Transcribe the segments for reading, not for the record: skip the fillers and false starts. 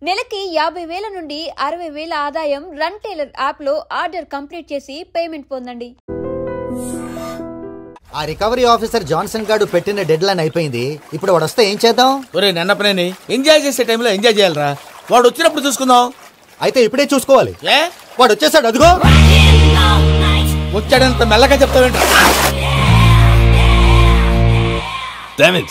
నెలకి 50,000 నుండి 60,000 ఆదాయం రన్ టైలర్ యాప్ లో ఆర్డర్ కంప్లీట్ చేసి పేమెంట్ పొందండి. ఆ రికవరీ ఆఫీసర్ జాన్సన్ గారు పెట్టిన డెడ్ లైన్ అయిపోయింది. ఇప్పుడు వాడు వస్తే ఏం చేద్దాం? ఒరే నన్నపనేని ఎంజాయ్ చేసే టైంలో ఎంజాయ్ చేయాలరా. వాడు వచ్చినప్పుడు చూసుకుందాం. అయితే ఇప్పుడే చూసుకోవాలి. ఏ వాడు వచ్చేసాడు, అదిగో వచ్చాడంత మెల్లగా చెప్తావేంట. Damn it.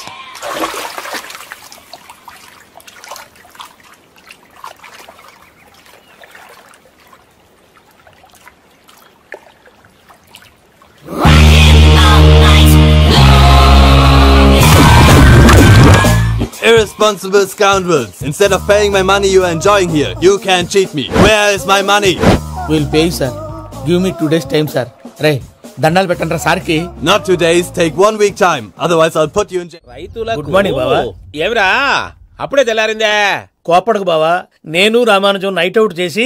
Irresponsible scoundrels. Instead of paying my money you are enjoying here, you can cheat me. Where is my money? We'll pay sir. Give me 2 days time sir. Ray, దండాలు పెట్టండి రా సార్కి. Not 2 days, take 1 week time. Otherwise I'll put you in jail. రైతులకు good morning బావా. ఏమిరా అప్పుడే తెల్లారిందే? కోపడకు బావా, నేను రామానుజం నైట్ అవుట్ చేసి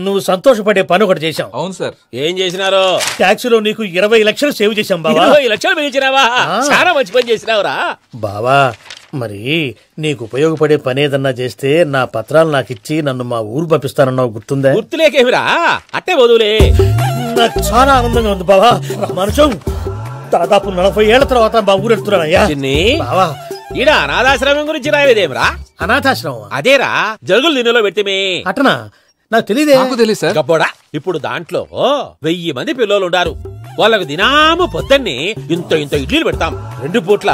నువ్వు సంతోషపడే పని ఒకటి చేశాం. అవును సార్. ఏం చేసినారు? ట్యాక్సీలో నీకు 20 లక్షలు సేవ్ చేశాం బావా. 20 లక్షలు మిగిల్చినావా? చాలా మంచి పని చేసినావురా బావా. మరి నీకు ఉపయోగపడే పని ఏదన్నా చేస్తే నా పత్రాలు నాకు ఇచ్చి నన్ను మా ఊరు పంపిస్తానన్నావు, గుర్తుందా? గుర్తులేకేమిరా, అట్టే వదులే. నాకు చాలా ఆనందంగా ఉంది బావా. రామానుజం దాదాపు 40 ఏళ్ల తర్వాత మా ఊరు ఎడుతున్నానయ్యా. బావా, ఈడ అనాథాశ్రమం గురించి రాయలేదేమిరా? అనాథాశ్రమం అదేరా, జరుగులు దీనిలో పెట్టిమే. అటనా? నాకు తెలియదే. నాకు తెలియదు సార్. గబ్బోడా, ఇప్పుడు దాంట్లో 1000 మంది పిల్లలు ఉండారు. వాళ్ళకు దినాము పొద్దున్నే ఇంత ఇంత ఇడ్లీలు పెడతాం. 2 పూట్ల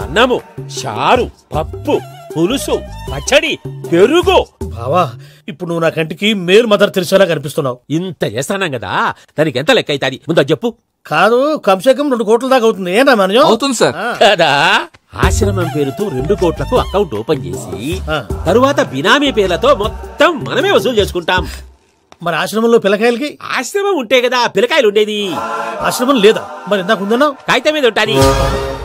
అన్నము, చారు, పప్పు, పులుసు, పచ్చడి, పెరుగు. బావా, ఇప్పుడు నువ్వు నా కంటికి మేలు మదర్ తెలిసేలా కనిపిస్తున్నావు. ఇంత చేస్తానం కదా, దానికి ఎంత లెక్క అవుతుంది ముందు చెప్పు. కాదు, కంసేకం 2 కోట్ల దాకా అవుతుంది. ఏం రామానుజం? అవుతుంది సార్. కదా, ఆశ్రమం పేరుతో 2 కోట్లకు అకౌంట్ ఓపెన్ చేసి తరువాత బినామీ పేర్లతో మొత్తం మనమే వసూలు చేసుకుంటాం. మరి ఆశ్రమంలో పిల్లకాయలకి? ఆశ్రమం ఉంటే కదా పిల్లకాయలు ఉండేది. ఆశ్రమం లేదా? మరి ఇందాక ఉందన్నావు. కాగితం మీద ఉంటాది.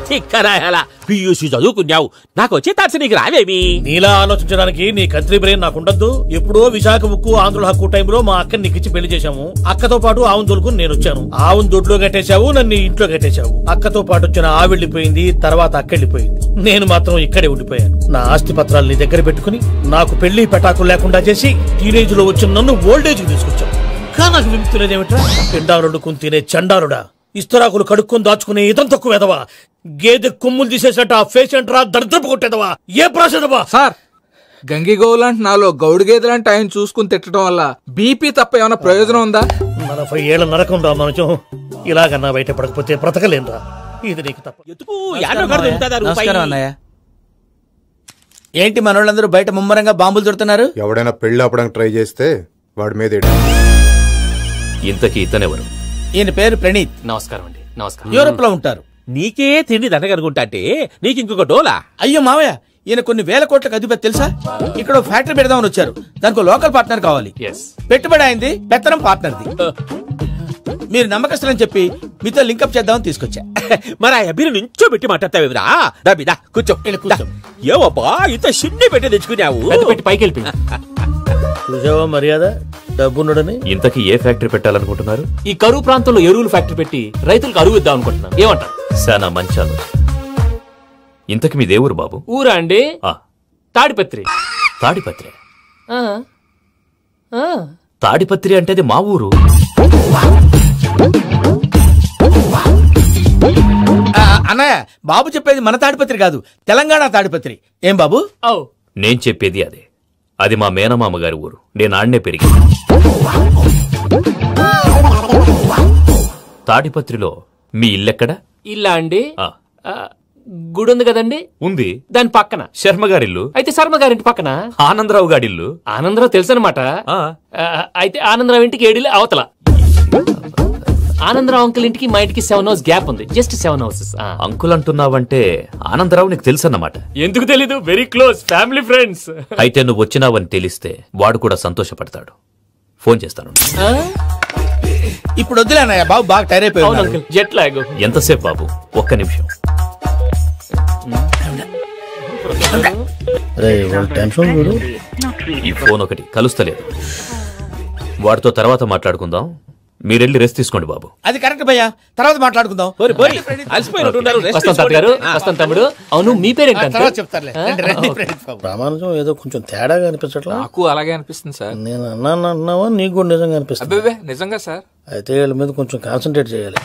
చిక్కరాయాలా పియూసీ చదువుకున్నావు, నాకు వచ్చే తాట్స్ నీకు రావేమి? నీలా ఆలోచించడానికి నీ కంట్రీ బ్రెయిన్ నాకు ఉండద్దు. ఎప్పుడో విశాఖ ఉక్కు ఆంధ్రుల హక్కు టైంలో మా అక్కని నీకిచ్చి పెళ్లి చేశాము. అక్కతో పాటు ఆవును దొడుకుని నేను వచ్చాను. ఆవును దొడ్లో కట్టేశావు, నన్ను ఇంట్లో కట్టేశావు. అక్కతో పాటు వచ్చిన ఆవిళ్ళిపోయింది, తర్వాత అక్కెళ్ళిపోయింది. నేను మాత్రం ఇక్కడే ఉండిపోయాను. నా ఆస్తి పత్రాలు నీ దగ్గర పెట్టుకుని నాకు పెళ్లి పెటాకులు లేకుండా చేసి టీనేజ్ లో వచ్చిన నన్ను ఓల్డేజ్ కి తీసుకొచ్చావు. కానీ నాకు విముక్తి లేదేమిట్రా? పిండారుడుకుని తినే చండారుడా, ఇస్తరాకులు కడుక్కొని దాచుకునే ఇతం తక్కువ ఎదవా, గేదె కొమ్ములు తీసేసట పేషెంట్ రా దరిద్రపు కొట్టేదవా, ఏ ప్రాసెదవా? సార్, గంగిగోవులాంటి నాలో గౌడు గేదెలాంటి ఆయన చూసుకుని తిట్టడం వల్ల బీపీ తప్ప ఏమైనా ప్రయోజనం ఉందా? 40 ఏళ్ల నరకం రా మనచం. ఇలాగన్నా బయట పడకపోతే బ్రతకలేనురా. ఇది నీకు తప్ప. నమస్కారం అన్నయ్య. ఏంటి మనోళ్ళందరూ బయట ముమ్మరంగా బాంబులు దొరుకుతున్నారు? ఎవడైనా పెళ్లి ఆపడానికి ట్రై చేస్తే వాడి మీద ఇంతకీ ఇతనెవరు? ఈయన పేరు ప్రణీత్. నమస్కారం అండి. నమస్కారం. యూరోప్ లో ఉంటారు. నీకే తిండి దండగనుకుంటా అంటే నీకు ఇంకొక డోలా? అయ్యో మావయ్య, ఈయన కొన్ని వేల కోట్లకు అధిపతి తెలుసా? ఇక్కడ ఫ్యాక్టరీ పెడదామని వచ్చారు. దానికి లోకల్ పార్ట్నర్ కావాలి. పెట్టుబడి అయింది, పెత్తనం పార్ట్నర్ది. మీరు నమ్మకస్తులని చెప్పి మీతో లింకప్ చేద్దామని తీసుకొచ్చా. మరి ఆ అబ్బిని నుంచో పెట్టి మాట్లాడతావేమిరా? దాబిదా కూర్చో. ఏవబ్బా ఇంత సిడ్ని పెట్టి తెచ్చుకున్నావు? పెట్టి పైకి వెళ్ళి చూసావా మర్యాద, డబ్బున్నడని. ఇంతకీ ఏ ఫ్యాక్టరీ పెట్టాలనుకుంటున్నారు? ఈ కరువు ప్రాంతంలో ఎరువులు ఫ్యాక్టరీ పెట్టి రైతులకు అరువు ఇద్దాం అనుకుంటున్నాం. ఏమంటారు? శానా మంచాలు. ఇంతకి మీ దేవురు బాబు? ఊరా అండి, తాడిపత్రి. తాడిపత్రి? తాడిపత్రి అంటే అది మా ఊరు. అన్నయ్య, బాబు చెప్పేది మన తాడిపత్రి కాదు, తెలంగాణ తాడిపత్రి. ఏం బాబు? నేను చెప్పేది అదే. అది మా మేనమామ గారి ఊరు. నేను ఆడనే పెరిగి. తాడిపత్రిలో మీ ఇల్లెక్కడ? ఇల్లా అండి, గుడి ఉంది కదండి. ఉంది, దాని పక్కన శర్మగారిల్లు. అయితే శర్మగారింటి పక్కన ఆనందరావు గారిల్లు. ఆనందరావు తెలుసు అనమాట. అయితే ఆనందరావు ఇంటికి 7 అవతల. ఆనందరావు అంకుల్ ఇంటికి మా ఇంటికి 7 హౌస్ గ్యాప్ ఉంది. Just 7 houses. అంకుల్ అంటున్నావంటే ఆనందరావు నీకు తెలుసు అన్నమాట. ఎందుకు తెలీదు, వెరీ క్లోజ్ ఫ్యామిలీ ఫ్రెండ్స్. అయితే నువ్వు వచ్చినావని తెలిస్తే వాడు కూడా సంతోషపడతాడు. ఫోన్ చేస్తాను. ఇప్పుడు వద్దులే అన్నయ్య, బాబు బాగా టైర్ అయిపోయాడు. Jet lag. ఎంతసేపు బాబు? ఒక్క నిమిషం. ఈ ఫోన్ ఒకటి కలుస్తలేదు. వాడితో తర్వాత మాట్లాడుకుందాం. మీరెళ్ళి రెస్ట్ తీసుకోండి బాబు. అది కరెక్ట్ భయ్యా, తర్వాత మాట్లాడుకుందాం. తమ్ముడు. అవును మీ పేరేంటి? చెప్తారులే. రామానుజం ఏదో కొంచెం తేడాగా అనిపించట్లా? నాకు అలాగే అనిపిస్తుంది సార్. నేను అన్నావా నీకు కూడా నిజంగా అనిపిస్తుంది? నిజంగా సార్. అయితే వీళ్ళ మీద కొంచెం కాన్సన్ట్రేట్ చేయాలి.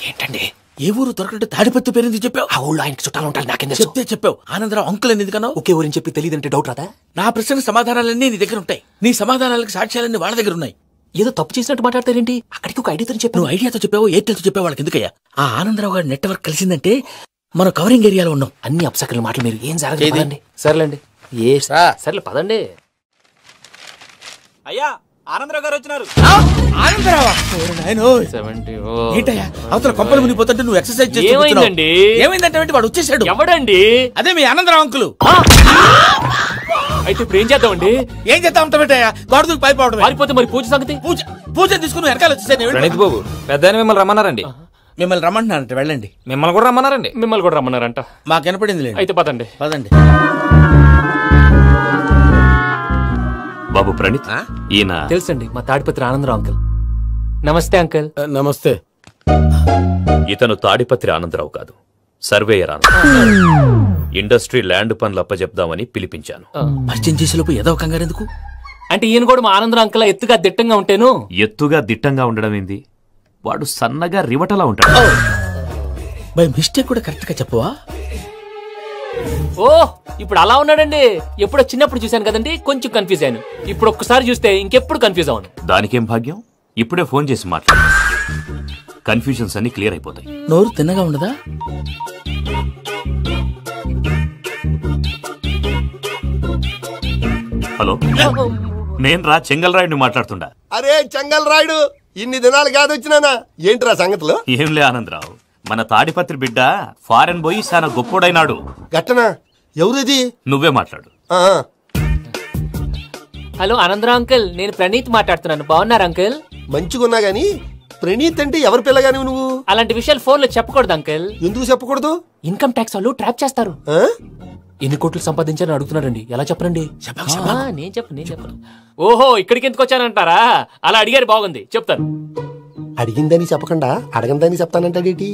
ఏంటండి ఏ ఊరు దొరకట్టు తాడిపత్రి పేరు ఎందుకు చెప్పావు? ఆ ఊళ్ళో ఆయనకి చుట్టాలు ఉంటారు, నాకేం చెప్తే చెప్పావు. ఆనందరావు అంకుల్ అని ఎందుకన్నావు? ఒకే ఊరిని చెప్పి తెలియదంటే డౌట్ రాదా? నా ప్రశ్నకు సమాధానాలన్నీ నీ దగ్గర ఉంటాయి, నీ సమాధానాలకు సాక్ష్యాలన్నీ వాళ్ళ దగ్గర ఉన్నాయి. ఏదో తప్పు చేసినట్టు మాట్లాడతారేంటి? అక్కడికి ఒక ఐడియాతో చెప్పావు. నువ్వు ఐడియాతో చెప్పావు, ఎయిర్టెల్తో చెప్పావు, వాళ్ళకి ఎందుకయ్యా? ఆ ఆనందరావు గారి నెట్వర్క్ కలిసిందంటే మనం కవరింగ్ ఏరియాలో ఉన్నాం. అన్ని అప్సకల మాటలు మీరు ఏం జరగదండి. సర్లేండి. సర్లే పదండి. అయ్యా ఆనందరావు గారు వచ్చినారు. ఆనందరావా? ఏంటయ్యా అవతల కొంపలు మునిగిపోతుంటే నువ్వు ఎక్సర్సైజ్ చేస్తున్నావు. ఏమైందంటే వాడు వచ్చేసాడు. ఎవడండి? అదే మీ ఆనందరావు అంకులు. అయితే ఇప్పుడు ఏం చేద్దామండి? ఏం చేద్దాం అంటావేటయ్యా? గొడవకు పైపోవడం. పారిపోతే మరి పూజ సంగతి? పూజ తీసుకుని వెనకాల వచ్చేసాను. ప్రణీత్ బాబు పెద్ద మిమ్మల్ని రమ్మన్నారండి. మిమ్మల్ని రమ్మంటున్నారంట, వెళ్ళండి. మిమ్మల్ని కూడా రమ్మన్నారండి. మిమ్మల్ని కూడా రమ్మన్నారంట. మాకు వినపడింది. అయితే పదండి. పదండి. బాబు ప్రణీత్, ఈయన తెలుసండి మా తాడిపత్రి ఆనందరావు అంకుల్. నమస్తే అంకుల్. నమస్తే. ఇతను తాడిపత్రి ఆనందరావు కాదు, సర్వేయర్ ఆనందరావు. ఇండస్ట్రీ ల్యాండ్ పనులు అప్పచెప్దామని పిలిపించాను. పరిచయం చేసేలోపు ఏదో కంగారు ఎందుకు? అంటే ఈయన కూడా మా ఆనందరావు అంకుల్ ఎత్తుగా దిట్టంగా ఉంటాను. ఎత్తుగా దిట్టంగా ఉండడం ఏంది? వాడు సన్నగా రివటలా ఉంటాడు. బై మిస్టేక్ కూడా కరెక్ట్ గా చెప్పవా? ఓ ఇప్పుడు అలా ఉన్నాడండి. ఎప్పుడో చిన్నప్పుడు చూశాను కదండి, కొంచెం కన్ఫ్యూజ్ అయ్యాను. ఇప్పుడు ఒక్కసారి చూస్తే ఇంకెప్పుడు కన్ఫ్యూజ్ అవును. దానికేం భాగ్యం, ఇప్పుడే ఫోన్ చేసి మాట్లాడు. కన్ఫ్యూజన్స్ అన్ని క్లియర్ అయిపోతాయి. నోరు తిన్నగా ఉండదా? హలో, నేను రా చెంగల్ రాయుడిని మాట్లాడుతుండా. అరే చెంగల్ రాయుడు, ఇన్ని దినాలు కాదు వచ్చినానా? ఏంట్రా సంగతులు? ఏంలే ఆనందరావు, మన తాడిపత్రి బిడ్డ ఫారెన్ పోయి చాలా గొప్పోడైనాడు. గట్టనా? ఎవరిది? నువ్వే మాట్లాడు. హలో ఆనందరావు అంకుల్, నేను ప్రణీత్ మాట్లాడుతున్నాను. బాగున్నారు అంకుల్? మంచిగున్నా గాని ప్రణీత్ అంటే ఎవరి పిల్లగాని నువ్వు? అలాంటి విషయాలు ఫోన్ లో చెప్పకూడదు అంకుల్. ఎందుకు చెప్పకూడదు? ఇన్కమ్ ట్యాక్స్ వాళ్ళు ట్రాప్ చేస్తారు. ఎన్ని కోట్లు సంపాదించారని అడుగుతున్నారండి. ఎలా చెప్పరండి? నేను చెప్పను. ఓహో ఇక్కడికి ఎందుకు వచ్చానంటారా? అలా అడిగారు, బాగుంది, చెప్తాను. అడిగిందని చెప్పకుండా అడగందని చెప్తానంటాడేటి?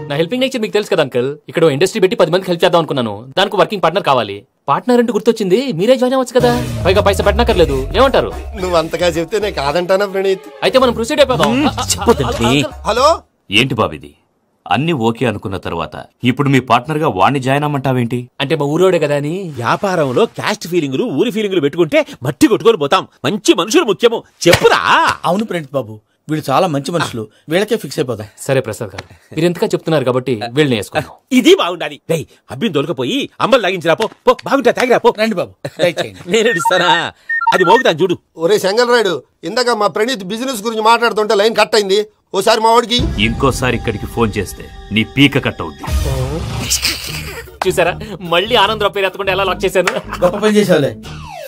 నా హెల్పింగ్ నేచర్ మీకు తెలుసు కదా అంకుల్. ఇక్కడ ఇండస్ట్రీ పెట్టి 10 మందికి హెల్ప్ చేద్దాం అనుకున్నాను. దానికి వర్కింగ్ పార్ట్నర్ కావాలి. పార్ట్నర్ అంటే గుర్తొచ్చింది, మీరే జాయిన్ అవ్వచ్చు కదా. పైగా పైసా పెట్టనక్కర్లేదు. ఏమంటారు? నువ్వు అంతగా చెప్తేనే కాదంటానా ప్రణీత్? అయితే మనం ప్రొసీడ్ అయిపోదాం. హలో, ఏంటి బాబిది? అన్ని ఓకే అనుకున్న తర్వాత ఇప్పుడు మీ పార్ట్నర్ గా వాణ్ణి జాయిన్ అమ్మంటావేంటి? అంటే మా ఊరోడే కదా అని. వ్యాపారంలో క్యాస్ట్ ఫీలింగులు, ఊరి ఫీలింగులు పెట్టుకుంటే మట్టి కొట్టుకొని పోతాం. మంచి మనుషులు ముఖ్యము. చెప్పురా. అవును ప్రణీత్ బాబు, వీళ్ళు చాలా మంచి మనుషులు, వీళ్ళకే ఫిక్స్ అయిపోదాం. సరే ప్రసాద్ గారు, మీరు ఎంతగా చెప్తున్నారు కాబట్టి వీళ్ళని వేసుకున్నాం. ఇది బాగుండాలి. అబ్బిని దొలకపోయి అమ్మలు లాగించిరా పో. బాగుంటా తాగిరా పో. రండి బాబు, నేను ఇస్తానా? అది మోగుతాను చూడు. ఒరే చెంగల్ రాయుడు, ఇందాక మా ప్రణీత్ బిజినెస్ గురించి మాట్లాడుతుంటే లైన్ కట్ అయింది. ఓసారి మా వాడికి ఇంకోసారి ఇక్కడికి ఫోన్ చేస్తే నీ పీక కట్ అవుద్ది. చూసారా, మళ్ళీ ఆనందరావు పేరు ఎత్తకుండా ఎలా లాక్ చేశాను. గొప్ప పని చేసావులే.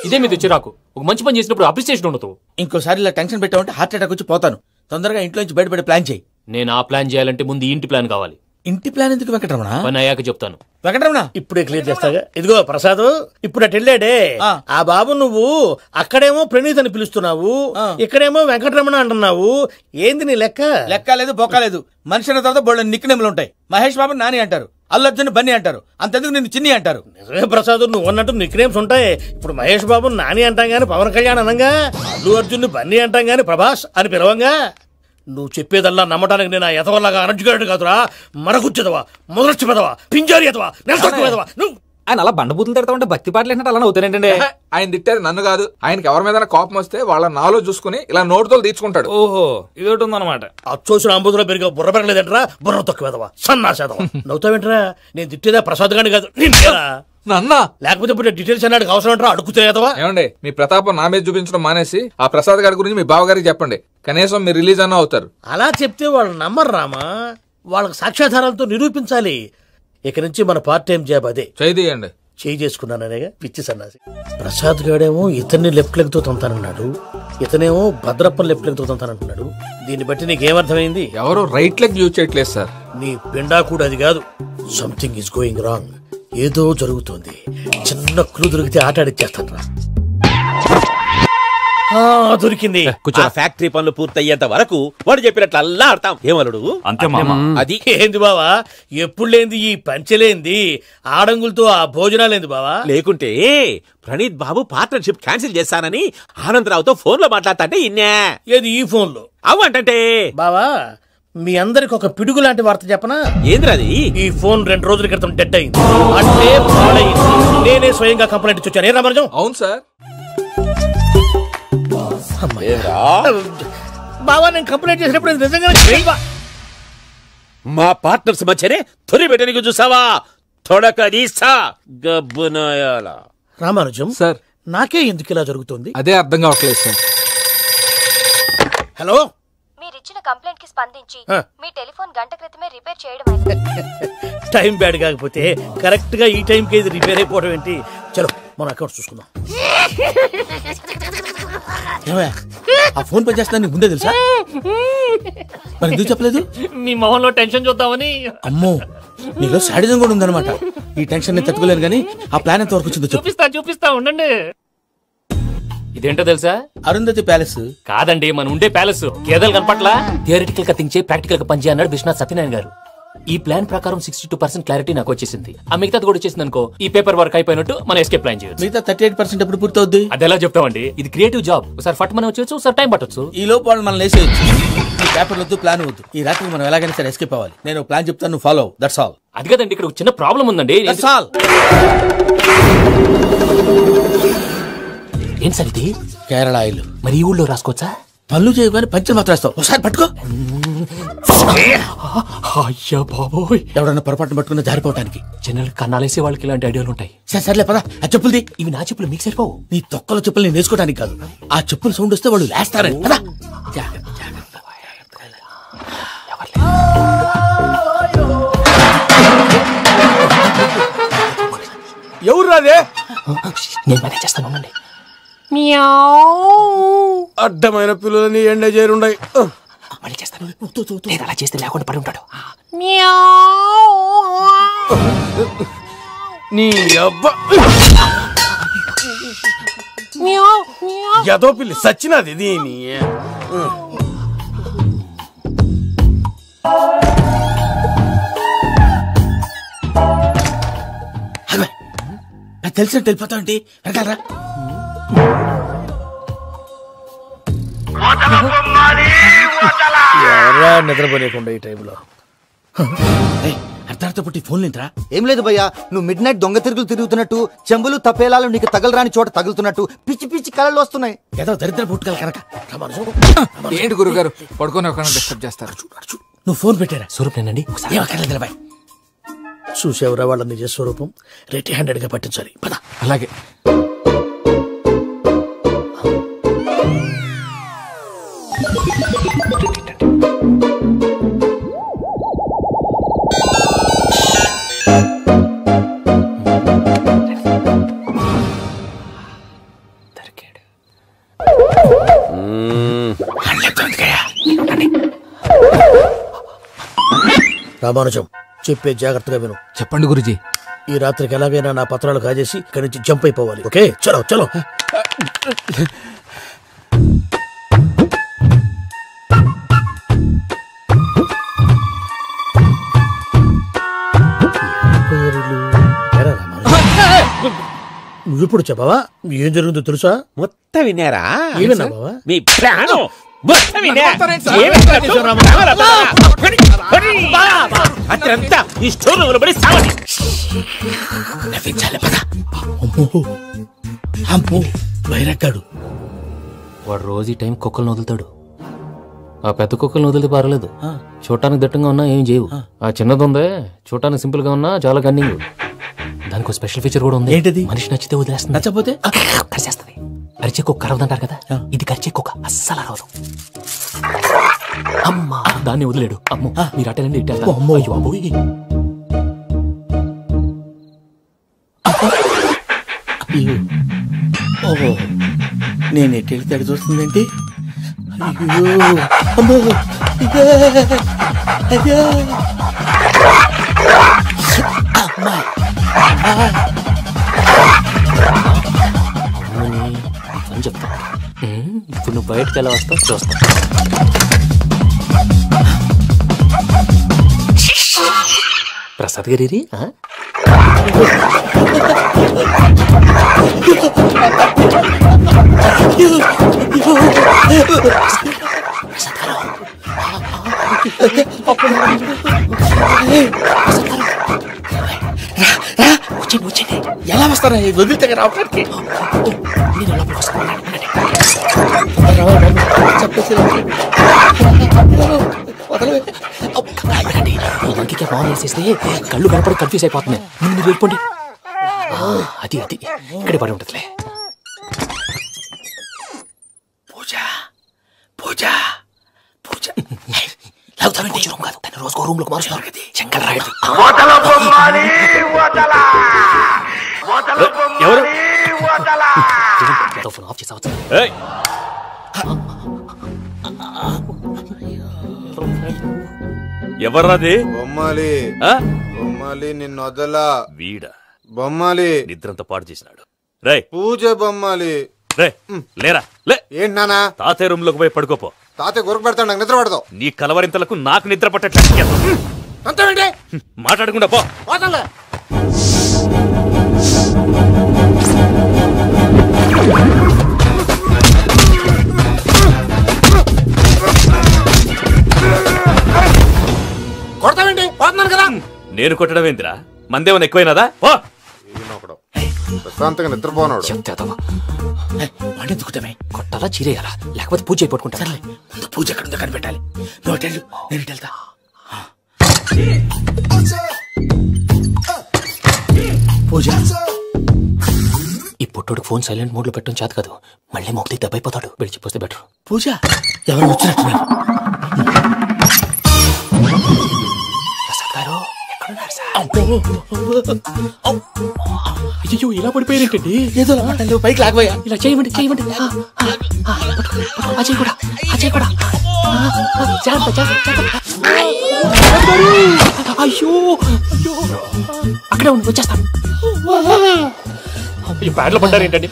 ఇదే మీద చిరాకు. ఒక మంచి పని చేసినప్పుడు అప్రిసియేషన్ ఉండదు. ఇంకోసారి ఇలా టెన్షన్ పెట్టామంటే హార్ట్ అటాక్ వచ్చి పోతాను. తొందరగా ఇంట్లో నుంచి బయటపడే ప్లాన్ చేయి. నేను ఆ ప్లాన్ చేయాలంటే ముందు ఇంటి ప్లాన్ కావాలి. ఇంటి ప్లాన్ ఎందుకు వెంకటరమణ? పని అయ్యాక చెప్తాను. వెంకటరమణ ఇప్పుడే క్లియర్ చేస్తాగా. ఇదిగో ప్రసాద్, ఇప్పుడు అటు వెళ్ళాడే ఆ బాబు, నువ్వు అక్కడేమో ప్రణీత్ అని పిలుస్తున్నావు, ఇక్కడేమో వెంకటరమణ అంటున్నావు. ఏంది నీ లెక్క? లెక్క లేదు, బొక్క లేదు. మనిషి అన్న తర్వాత బోళ్ళ నిక్నెములు ఉంటాయి. మహేష్ బాబు నాని అంటారు, అల్లు అర్జున్ బన్నీ అంటారు, అంతెందుకు నిన్ను చిన్ని అంటారు. నిజమే ప్రసాద్, నువ్వు అన్నట్టు నిక్నేమ్స్ ఉంటాయి. ఇప్పుడు మహేష్ బాబు నాని అంటాం గాని పవన్ కళ్యాణ్ అనంగా, అల్లు అర్జున్ బన్నీ అంటాం గాని ప్రభాస్ అని పిలవంగా. నువ్వు చెప్పేదల్లా నమ్మటానికి నేను ఎదవల్లాగా అనర్జుగాడు కాదురా. మరగుచ్చదవా, మొదలచ్చి పెదవా, పింజారి ఎదవా, నెలసొక్కుదవా. నువ్వు ఆయన అలా బండబూతులు తిడతా ఉంటే భక్తి పాటలు ఏంటంటే అలా అవుతానేంటండి. ఆయన తిట్టేది నన్ను కాదు, ఆయనకి ఎవరి మీద కోపం వస్తే వాళ్ళ నాలో చూసుకుని ఇలా నోటుతో తీర్చుకుంటాడు. ఓహో ఇదొకటి ఉందన్నమాట. అచ్చోసిన అంబుతులో పెరిగా బుర్ర పెరగలేదంటరా, బుర్ర తొక్కువేదవా, సన్నాసేదవా. నవ్వుతావేంట్రా? నేను తిట్టేదా ప్రసాద్ గాని కాదు, నన్నా. లేకపోతే ఇప్పుడు డీటెయిల్స్ అన్నాడు అవసరం అంటారా? అడుగుతాయేదవా? ఏమండి, మీ ప్రతాపం నా మీద చూపించడం మానేసి ఆ ప్రసాద్ గారి గురించి మీ బావగారికి చెప్పండి. కనీసం మీరు రిలీజ్ అన్న అవుతారు. అలా చెప్తే వాళ్ళు నమ్మరు రామా. వాళ్ళకి సాక్ష్యాధారాలతో నిరూపించాలి. ఇక నుంచి మన పార్ట్ టైం జాబ్ అదే. చేయండి. చేయి చేసుకున్నాననేగా పిచ్చి సన్నాసి. ప్రసాద్ గాడేమో ఇతన్ని లెఫ్ట్ లెగ్ తో తంతానన్నాడు, ఇతనేమో భద్రప్పని లెఫ్ట్ లెగ్ తో తంతానంటున్నాడు. దీన్ని బట్టి నీకేమర్థమైంది? ఎవరు రైట్ లెగ్ యూజ్ చేయట్లేదు సార్. నీ పిండా కూడా అది కాదు. Something is going wrong. ఏదో జరుగుతోంది. చిన్న క్లూ దొరికితే ఆట ఆడిచ్చేస్తాను రా. దొరికింది. ఆ ఫ్యాక్టరీ పనులు పూర్తయ్యేంత వరకు వాడు చెప్పినట్లు అల్లా ఆడతాం. ఏమలుడు అంతే మామ. అది ఏంది బావా, ఎప్పుడు లేంది ఈ పంచలేంది, ఆడంగులతో ఆ భోజనాలేంది బావా? లేకుంటే ప్రణీత్ బాబు పార్ట్నర్షిప్ క్యాన్సిల్ చేస్తానని ఆనందరావుతో ఫోన్ లో మాట్లాడతాంటే ఇన్నే. ఏది ఈ ఫోన్ లో? అవ్వంటే బావా, మీ అందరికి ఒక పిడుగు లాంటి వార్త చెప్పనా? ఏంద్రది? ఈ ఫోన్ 2 రోజుల క్రితం డెడ్ అయింది, అంటే పాడైంది. నేనే స్వయంగా కంప్లైంట్ ఇచ్చి వచ్చాను. ఏ రామరాజం? అవును సార్. బావా, నేను కంప్లైంట్ చేసినప్పుడు ఇది నిజంగా మా పార్ట్నర్స్ మధ్యనే తొలి పెట్టడానికి చూసావా? తొడక నీసా గబ్బునాయాల. రామానుజం సార్, నాకే ఎందుకు ఇలా జరుగుతుంది? అదే అర్థం కావట్లేదు సార్. హలో, మీరిచ్చిన కంప్లైంట్ కి స్పందించి మీ టెలిఫోన్ గంట క్రితమే రిపేర్ చేయడం టైం బ్యాడ్ కాకపోతే కరెక్ట్ గా ఈ టైం కి ఇది రిపేర్ అయిపోవడం ఏంటి? చలో మన అకౌంట్ చూసుకుందాం. ఆ ఫోన్ పని చేస్తా నీకు ముందే తెలుసా? మరి ఎందుకు చెప్పలేదు? మీ మొహంలో టెన్షన్ చూద్దామని. అమ్మో, నీలో సాడిజం కూడా ఉందన్నమాట. ఈ టెన్షన్ నేను తట్టుకోలేను కానీ ఆ ప్లాన్ ఎంత వరకు వచ్చిందో చూపిస్తా ఉండండి. ఇదేంటో తెలుసా? అరుంధతి ప్యాలెస్ కాదండి, మన ఉండే ప్యాలెస్. గేదెలు కనపట్లా? థియరిటికల్ గా థింక్ చేయి, ప్రాక్టికల్ గా పనిచేయ అన్నాడు విశ్వనాథ్ సత్యనారాయణ గారు. ఈ ప్లాన్ ప్రకారం 62% క్లారిటీ నాకు వచ్చేసింది. ఆ మిగతాది కూడా వచ్చేసింది అనుకో, ఈ పేపర్ వర్క్ అయిపోయినట్టు మనం ఎస్కేప్ ప్లాన్ చేయొచ్చు. మిగతా 38% ఎప్పుడు పూర్తవుద్ది? అది ఎలా చెప్తామండి? ఇది క్రియేటివ్ జాబ్. ఒకసారి ఫట్ మనం వచ్చేయచ్చు, ఒకసారి టైం పట్టొచ్చు. ఈ లోపు వాళ్ళు మనం లేసేయచ్చు. ఈ పేపర్ వద్దు, ప్లాన్ వద్దు. ఈ రాత్రికి మనం ఎలాగైనా సరే ఎస్కేప్ అవ్వాలి. నేను ప్లాన్ చెప్తాను, నువ్వు ఫాలో. That's all. అది కదండి, ఇక్కడ చిన్న ప్రాబ్లం ఉందండి. That's all. ఏం సార్ ఇది? కేరళ ఆయిల్. మరి ఈ ఊళ్ళో రాసుకోవచ్చా? పనులు చేయగానే పంచర్ మాత్రం వేస్తావు. ఒకసారి పట్టుకో. అయ్యా బాబోయ్, ఎవడన్నా పొరపాటున పట్టుకున్న జారిపోవటానికి. జనరల్ కన్నాలేసే వాళ్ళకి ఇలాంటి ఐడియాలు ఉంటాయి. సర్లే పదా, ఆ చెప్పులది. ఇవి నా చెప్పులు, మీకు సరిపోవు. నీ తొక్కల చెప్పులు నేను వేసుకోవడానికి కాదు, ఆ చెప్పులు సౌండ్ వస్తే వాళ్ళు లేస్తారని. పదా. ఎవరు రాదే? నేను మేనేజ్ చేస్తాను, ఉండండి. అడ్డమైన పిల్లలని ఎండ చేరుండయి. మళ్ళీ చేస్తాను. నేను అలా చేస్తే లేకుండా పడి ఉంటాడు. నీ అబ్బా ఎదో పిల్లి సచ్చినది దీని. తెలిసినట్టు వెళ్ళిపోతావు ఏంటి? వెళ్తారా? ఎవరా నిద్రపోలేకుండా ఈ టైంలో? అర్ధార్థ పుట్టి ఫోన్ లేంట్రా? ఏం లేదు భయ్యా, నువ్వు మిడ్ నైట్ దొంగ తిరుగులు తిరుగుతున్నట్టు, చెంబులు తపేలాలు నీకు తగలరాని చోట తగులుతున్నట్టు పిచ్చి పిచ్చి కళలు వస్తున్నాయి. ఏదో దరిద్ర పుట్టుకల కనుక. ఏంటి గురుగారు పడుకొని ఒక డిస్టర్బ్ చేస్తారు? నువ్వు ఫోన్ పెట్టారా? స్వరూపేనండి. చూసేవరా వాళ్ళ నిజ స్వరూపం? రెడీ హ్యాండెడ్ గా పట్టించాలి. పద. అలాగే. రామానుజం, చెప్పే జాగ్రత్తగా విను. చెప్పండి గురుజీ. ఈ రాత్రికి ఎలాగైనా నా పత్రాలు కాజేసి ఇక్కడి నుంచి జంప్ అయిపోవాలి. ఓకే, చలో చలో. నువ్విప్పుడు చెప్పవా ఏం జరుగుతుందో తెలుసా? మొత్తం విన్నారా? ఏమన్నా బావా? మీ ప్రాణం అత్రంతా ఈ స్టోర్ రూమ్ లో పడి సావండి. నవ్వించాలి. పద. అమ్మో వైరక్కాడు. వాడు రోజు ఈ టైం కుక్కలను వదులుతాడు. ఆ పెద్ద కుక్కలను వదిలితే పర్లేదు, చూడటానికి దట్టంగా ఉన్నా ఏం చేయవు. ఆ చిన్నది ఉందే, చూడటానికి సింపుల్ గా ఉన్నా చాలా కన్నింగ్. దానికి స్పెషల్ ఫీచర్ కూడా ఉంది. ఏంటది? మనిషి నచ్చితే వదిలేస్తుంది, నచ్చపోతే కరిచేస్తుంది. అరిచే కుక్క అరవదంటారు కదా, ఇది కరిచే కుక్క అస్సలు అరవదు. అమ్మా, దాన్ని వదిలేడు. అమ్మో, మీరు అటెండి ఇట్టే. ఓహో, నేను ఎటు వెళ్తే అటు చూస్తుందేంటి? అయ్యో అమ్మో, అయ్యో అని చెప్తా. ఇప్పుడు నువ్వు బయటకు ఎలా వస్తావు చూస్తా. ప్రసాద్ గారి వచ్చండి. ఎలా వస్తారా వదిలితే రావడానికి? మంకి బాగా వేసేస్తే కళ్ళు కనపడి కన్ఫ్యూజ్ అయిపోతున్నాయి. మీరు వెళ్ళిపోండి. అది అది ఇక్కడే పడి ఉంటుందిలే. పూజ పూజ పూజ రూమ్ కాదు, తను రోజుకో రూమ్ లోకి మారుస్తున్నారు కదా. శంకర్ రాయుడు ఎవరు ఫోన్ ఆఫ్ చేసావచ్చు. ఎవర్రాది? బొమ్మాలి బొమ్మాలి నిన్ను వదలా. వీడా బొమ్మాలి నిద్రంతా పాడు చేసినాడు. రే పూజ బొమ్మాలి. రే లేరా లే. ఏంటి నానా? తాతయ్య రూమ్ లోకి పోయి పడుకోపో. తాతయ్య గురకు పెడతాడు, నాకు నిద్ర పడతావు. నీ కలవరింతలకు నాకు నిద్ర పట్టట్లేదు. మాట్లాడకుండా పో. కొడతావేంటి? పోతున్నాను కదా. నేను కొట్టడం ఏందిరా? మందేమన్నా ఎక్కువైనదా? పో. ప్రశాంతంగా నిద్రపోనాడు. ఎందుకుంటామే? కొట్టాలా చీరేయాలా లేకపోతే పూజ అయిపోట్టుకుంటా. సర్లే, ముందు పూజ ఎక్కడ ఉందో కనిపెట్టాలి. నువ్వు వెళ్ళు, నేను ఇటు వెళ్తా. పూజ ఈ పుట్టోడు ఫోన్ సైలెంట్ మోడ్ లో పెట్టడం చేత కాదు. మళ్ళీ మొక్కి దెబ్బైపోతాడు. విడిచిపోతే బెటర్. పూజ ఎవరు వచ్చినట్టున్నారు? ప్రసాద్ గారు ఎక్కడున్నారు సార్? అయ్యో ఇలా పడిపోయారేంటండి? ఏదో పైకి లాగబోయా. ఇలా చేయమండి చేయమండి. అజయ్ కూడా అజయ్ కూడా అయ్యో అయ్యో అక్కడే ఉండి వచ్చేస్తాను. ఈ బ్యాడ్లో పడ్డారు ఏంటండి?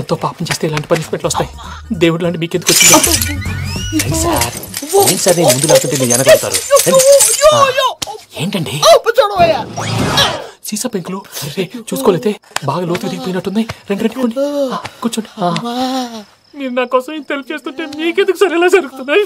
ఎంతో పాపం చేస్తే ఇలాంటి పనిష్మెంట్లు వస్తాయి. దేవుడు లాంటి మీకు ఎందుకు వచ్చింది సార్? ముందు లేకుంటే మీరు వెనకాడతారు. ఏంటండి సీసా పెంకులు చూసుకోలేతే బాగా లోతు దిగిపోయినట్టున్నాయి. రెండు కూర్చోండి. మీరు నా కోసం ఇంత హెల్ప్ చేస్తుంటే మీకెందుకు సరే ఎలా జరుగుతున్నాయి?